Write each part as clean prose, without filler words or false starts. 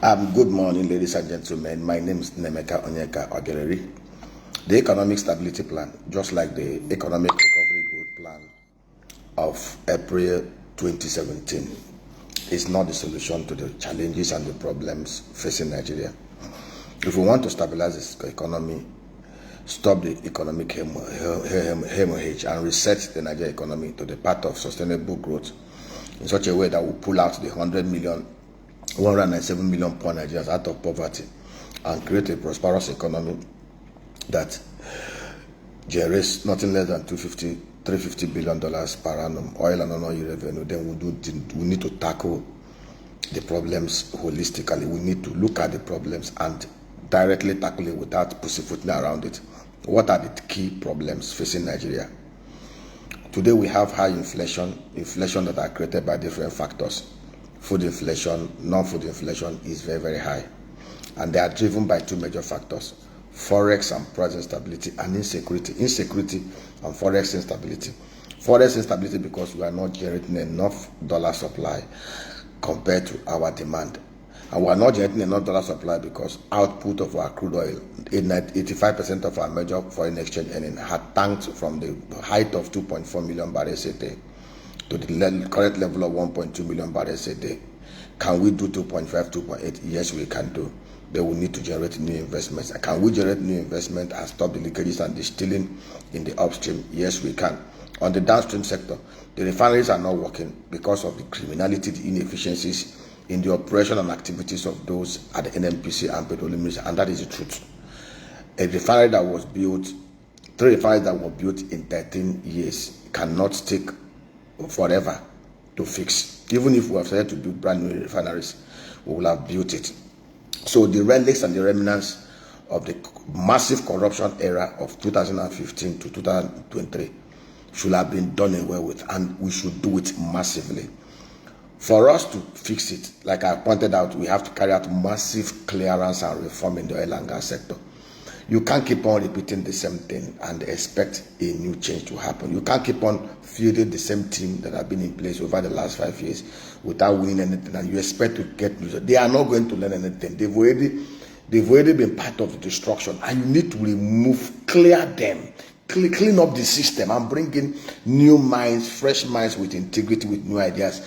Good morning, ladies and gentlemen. My name is Nemeka Onyeka Ogereri. The Economic Stability Plan, just like the Economic Recovery Growth Plan of April 2017, is not the solution to the challenges and the problems facing Nigeria. If we want to stabilize the economy, stop the economic hemorrhage, and reset the Nigerian economy to the path of sustainable growth in such a way that will pull out the 197 million poor Nigerians out of poverty and create a prosperous economy that generates nothing less than $350 billion per annum oil and non-oil revenue, then we need to tackle the problems holistically. We need to look at the problems and directly tackle it without pussyfooting around it. What are the key problems facing Nigeria? Today we have high inflation that are created by different factors. Food inflation, non-food inflation is very, very high. And they are driven by two major factors: forex and price instability, and insecurity. Insecurity and forex instability. Forex instability because we are not generating enough dollar supply compared to our demand. And we are not generating enough dollar supply because output of our crude oil, 85% of our major foreign exchange earning, had tanked from the height of 2.4 million barrels a day to the current level of 1.2 million barrels a day. Can we do 2.5, 2.8? Yes, we can do. But we need to generate new investments. Can we generate new investment and stop the leakages and the stealing in the upstream? Yes, we can. On the downstream sector, the refineries are not working because of the criminality, the inefficiencies in the operation and activities of those at the NNPC and petroleum ministry, and that is the truth. A refinery that was built, 3 refineries that were built in 13 years cannot take forever to fix. Even if we have started to build brand new refineries, we will have built it. So the relics and the remnants of the massive corruption era of 2015 to 2023 should have been done away with, and we should do it massively. For us to fix it, like I pointed out, we have to carry out massive clearance and reform in the oil and gas sector. You can't keep on repeating the same thing and expect a new change to happen. You can't keep on fielding the same team that have been in place over the last 5 years without winning anything, and you expect to get results. They are not going to learn anything. They've already been part of the destruction, and you need to clear them, clean up the system, and bring in new minds, fresh minds with integrity, with new ideas.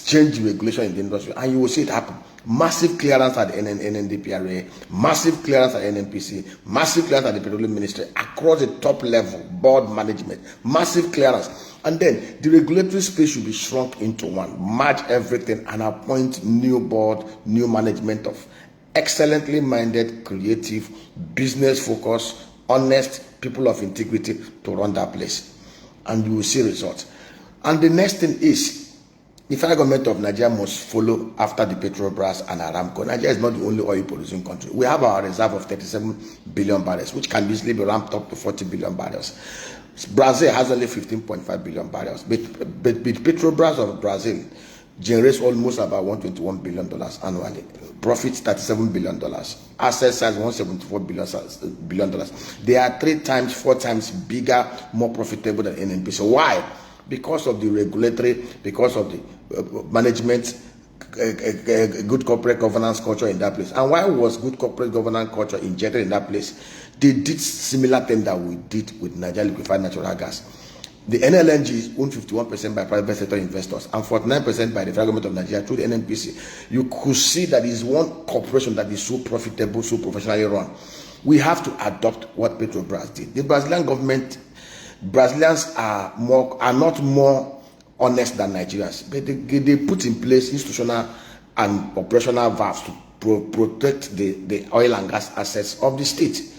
Change regulation in the industry, and you will see it happen. Massive clearance at the NNDPRA, massive clearance at NNPC, massive clearance at the Petroleum Ministry, across the top level, board management, massive clearance. And then the regulatory space should be shrunk into one. Merge everything and appoint new board, new management of excellently minded, creative, business-focused, honest people of integrity to run that place. And you will see results. And the next thing is, the federal government of Nigeria must follow after the Petrobras and Aramco. Nigeria is not the only oil producing country. We have our reserve of 37 billion barrels, which can easily be ramped up to 40 billion barrels. Brazil has only 15.5 billion barrels. But Petrobras of Brazil generates almost about $121 billion annually. Profits $37 billion. Asset size $174 billion. They are 3 times, 4 times bigger, more profitable than NNP. So why? Because of the regulatory, because of the management, good corporate governance culture in that place. And why was good corporate governance culture injected in that place? They did similar thing that we did with Nigeria liquefied natural gas. The NLNG is owned 51% by private sector investors and 49% by the federal government of Nigeria through the NNPC. You could see that is one corporation that is so profitable, so professionally run. We have to adopt what Petrobras did. The Brazilian government, Brazilians are not more honest than Nigerians, but they put in place institutional and operational valves to protect the oil and gas assets of the state.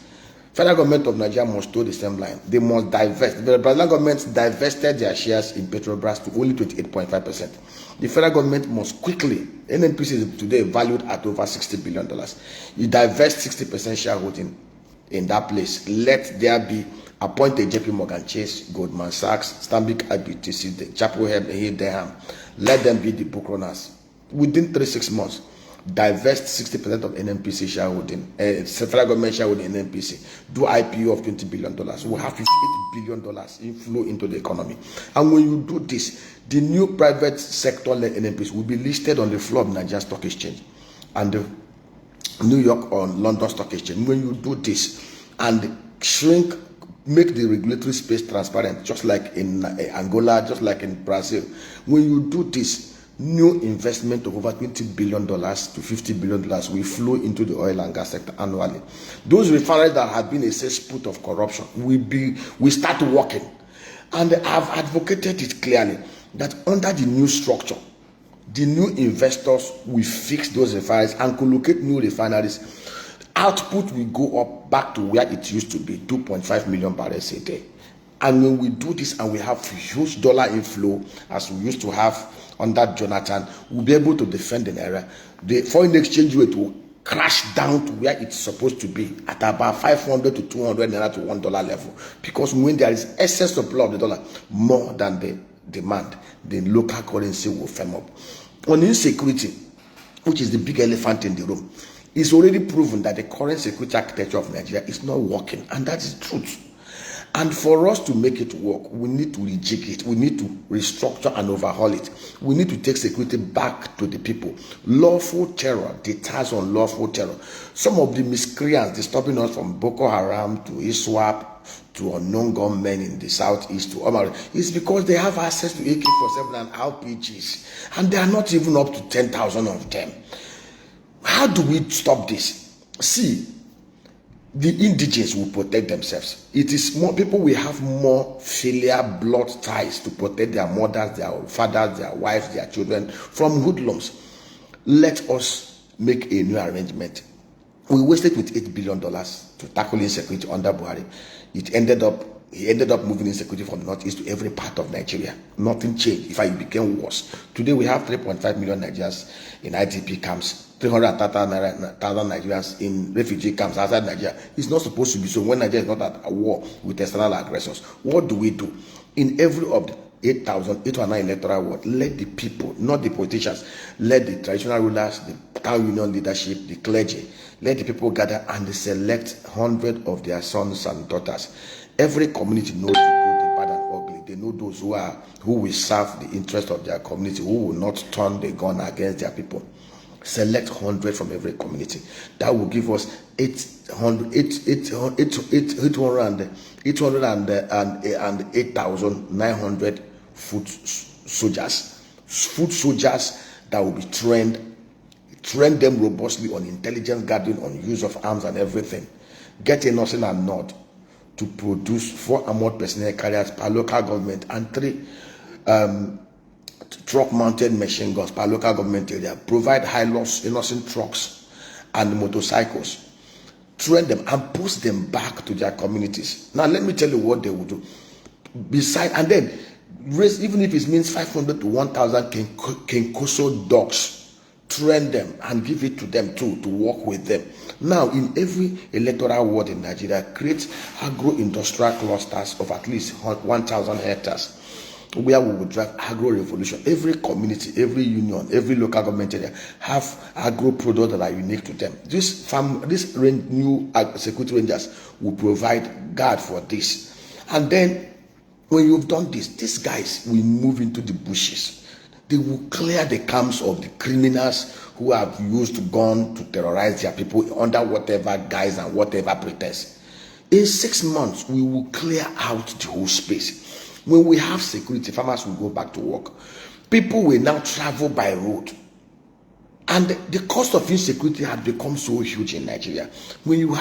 Federal government of Nigeria must toe the same line. They must divest. The Brazilian government divested their shares in Petrobras to only 28.5%. The federal government must quickly, NNPC is today valued at over $60 billion. You divest 60% shareholding in that place. Let there be appointed JP Morgan Chase, Goldman Sachs, Stanbic IBTC, the Chapel Hill, Denham. Let them be the book runners. Within 3-6 months, divest 60% of NNPC shareholding, federal government shareholding in NNPC, do IPO of $20 billion. We'll have $58 billion inflow into the economy. And when you do this, the new private sector NNPC will be listed on the floor of Nigeria Stock Exchange. And the New York or London Stock Exchange. When you do this and shrink, make the regulatory space transparent, just like in Angola, just like in Brazil. When you do this, new investment of over $20 billion to $50 billion will flow into the oil and gas sector annually. Those refineries that have been a cesspool of corruption will start working. And I've advocated it clearly that under the new structure, the new investors will fix those refineries and collocate new refineries. Output will go up back to where it used to be, 2.5 million barrels a day. And when we do this and we have huge dollar inflow as we used to have under Jonathan, we'll be able to defend the naira. The foreign exchange rate will crash down to where it's supposed to be, at about 500 to 200 naira to $1 level. Because when there is excess supply of the dollar more than the demand, the local currency will firm up. On insecurity, which is the big elephant in the room, it's already proven that the current security architecture of Nigeria is not working, and that is the truth. And for us to make it work, we need to rejig it. We need to restructure and overhaul it. We need to take security back to the people. Lawful terror deters unlawful terror. Some of the miscreants disturbing us, from Boko Haram to ISWAP to unknown gunmen in the southeast to Omar, is because they have access to AK-47 and RPGs, and they are not even up to 10,000 of them. How do we stop this? See, the indigenes will protect themselves. It is more people will have more filial blood ties to protect their mothers, their fathers, their wives, their children from hoodlums. Let us make a new arrangement. We wasted with $8 billion to tackle insecurity under Buhari. He ended up moving insecurity from the northeast to every part of Nigeria. Nothing changed. In fact, it became worse. Today we have 3.5 million Nigerians in IDP camps, 330,000 Nigerians in refugee camps outside Nigeria. It's not supposed to be so when Nigeria is not at a war with external aggressors. What do we do? In every of the 8,809 electoral ward, let the people, not the politicians, let the traditional rulers, the town union leadership, the clergy, let the people gather and select 100 of their sons and daughters. Every community knows the good, the bad, and ugly. They know those who will serve the interest of their community, who will not turn the gun against their people. Select 100 from every community. That will give us 8,900 foot soldiers. Foot soldiers that will be trained them robustly on intelligence gathering, on use of arms and everything. Get a nursing and nod to produce 4 armored personnel carriers per local government and 3 truck-mounted machine guns per local government area. Provide high-loss nursing trucks and motorcycles. Train them and push them back to their communities. Now, let me tell you what they will do. And then raise, even if it means 500 to 1,000 Kenkoso dogs. Train them and give it to them too, to work with them. Now, in every electoral ward in Nigeria, create agro-industrial clusters of at least 1,000 hectares, where we will drive agro-revolution. Every community, every union, every local government area have agro products that are unique to them. This new security rangers will provide guard for this. And then, when you've done this, these guys will move into the bushes. They will clear the camps of the criminals who have used guns to terrorize their people under whatever guise and whatever pretense. In 6 months, we will clear out the whole space. When we have security, farmers will go back to work. People will now travel by road. And the cost of insecurity has become so huge in Nigeria. When we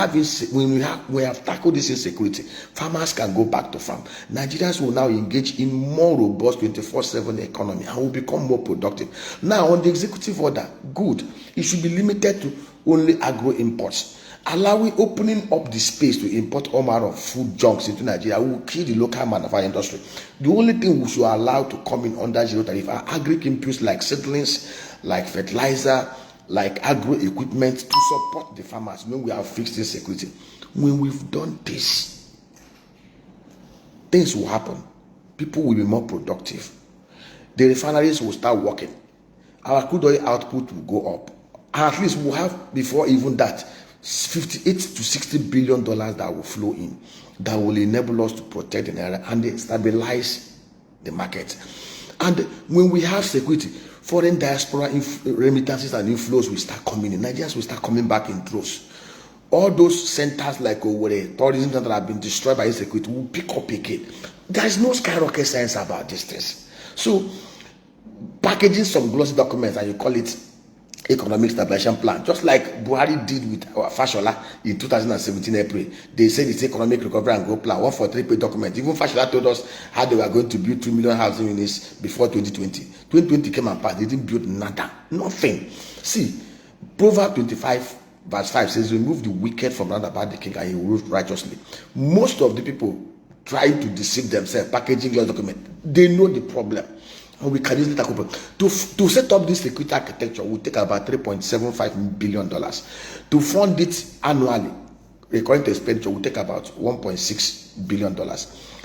have tackled this insecurity, farmers can go back to farm. Nigerians will now engage in more robust 24/7 economy and will become more productive. Now, on the executive order, good. It should be limited to only agro imports. Opening up the space to import all manner of food junks into Nigeria will kill the local manufacturing industry. The only thing we should allow to come in under zero tariff are agri inputs like seedlings, like fertilizer, like agro equipment to support the farmers when we have fixed this security. When we've done this, things will happen. People will be more productive. The refineries will start working. Our crude oil output will go up. And at least we'll have, before even that, $58 to $60 billion that will flow in, that will enable us to protect the naira and stabilize the market. And when we have security, Foreign diaspora remittances and inflows will start coming in. Nigerians will start coming back in droves. All those centers like Owerri, tourism centers that have been destroyed by insecurity will pick up again. There is no skyrocket science about these things. So, packaging some glossy documents and you call it economic stabilization plan, just like Buhari did with Fashola in 2017 April. They said it's economic recovery and growth plan, 143-page document. Even Fashola told us how they were going to build 2 million housing units before 2020. 2020 came and passed. They didn't build nada, nothing. See, Proverbs 25 verse 5 says, remove the wicked from round about the king and he will rule righteously. Most of the people trying to deceive themselves, packaging your document, they know the problem. And we can easily tackle it. To set up this security architecture will take about $3.75 billion. To fund it annually, recurrent expenditure will take about $1.6 billion.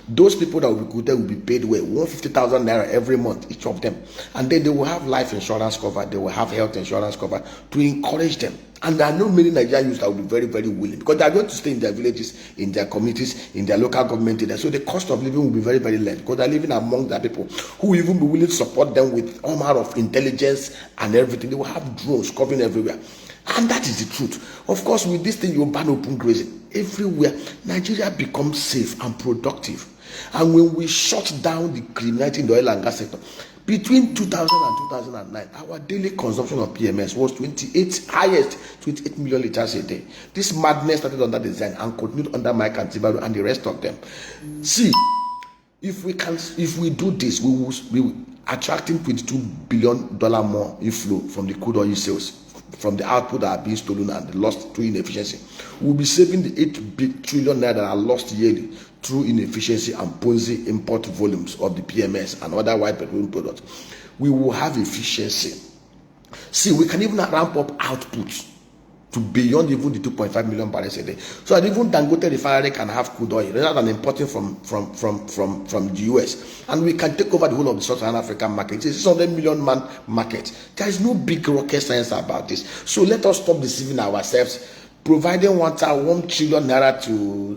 Those people that will be recruited will be paid well, 150,000 naira every month, each of them. And then they will have life insurance cover, they will have health insurance cover to encourage them. And there are no many Nigerian youths that will be very, very willing, because they are going to stay in their villages, in their communities, in their local government area. So the cost of living will be very, very low, because they are living among the people who will even be willing to support them with all manner of intelligence and everything. They will have drones covering everywhere. And that is the truth. Of course, with this thing, you ban open grazing everywhere. Nigeria becomes safe and productive. And when we shut down the criminality in the oil and gas sector, between 2000 and 2009, our daily consumption of PMS was 28 million liters a day. This madness started under design and continued under Mike and Tibaru and the rest of them. See, if we do this, we will attracting $22 billion more inflow from the crude oil sales, from the output that are being stolen and lost through inefficiency. We'll be saving the 8 trillion naira that are lost yearly through inefficiency and Ponzi import volumes of the PMS and other white petroleum products. We will have efficiency. See, we can even ramp up output to beyond even the 2.5 million barrels a day. So that even Dangote refinery can have crude oil rather than importing from the US. And we can take over the whole of the Southern African market. It's a 600 million man market. There is no big rocket science about this. So let us stop deceiving ourselves. Providing 1 trillion naira to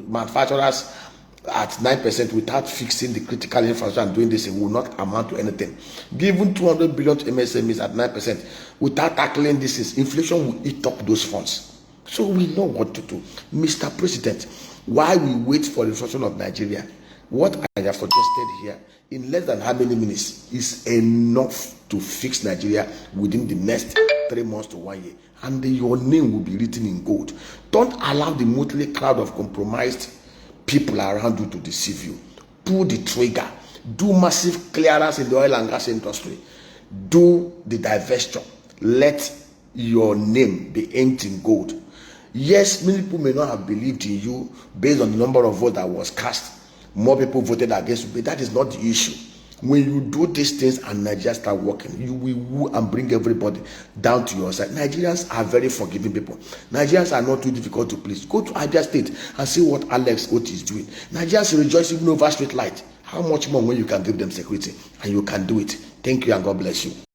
manufacturers at 9% without fixing the critical infrastructure and doing this, it will not amount to anything. Giving 200 billion to MSMEs at 9% without tackling this, inflation will eat up those funds. So we know what to do. Mr. President, while we wait for the restructuring of Nigeria, what I have suggested here in less than how many minutes is enough to fix Nigeria within the next 3 months to 1 year. And then your name will be written in gold. Don't allow the motley crowd of compromised people around you to deceive you. Pull the trigger. Do massive clearance in the oil and gas industry. Do the divestiture. Let your name be inked in gold. Yes, many people may not have believed in you based on the number of votes that was cast. More people voted against you, but that is not the issue. When you do these things and Nigeria start working, you will woo and bring everybody down to your side. Nigerians are very forgiving people. Nigerians are not too difficult to please. Go to Abia State and see what Alex Oti is doing. Nigerians rejoice even over street light. How much more when you can give them security? And you can do it. Thank you and God bless you.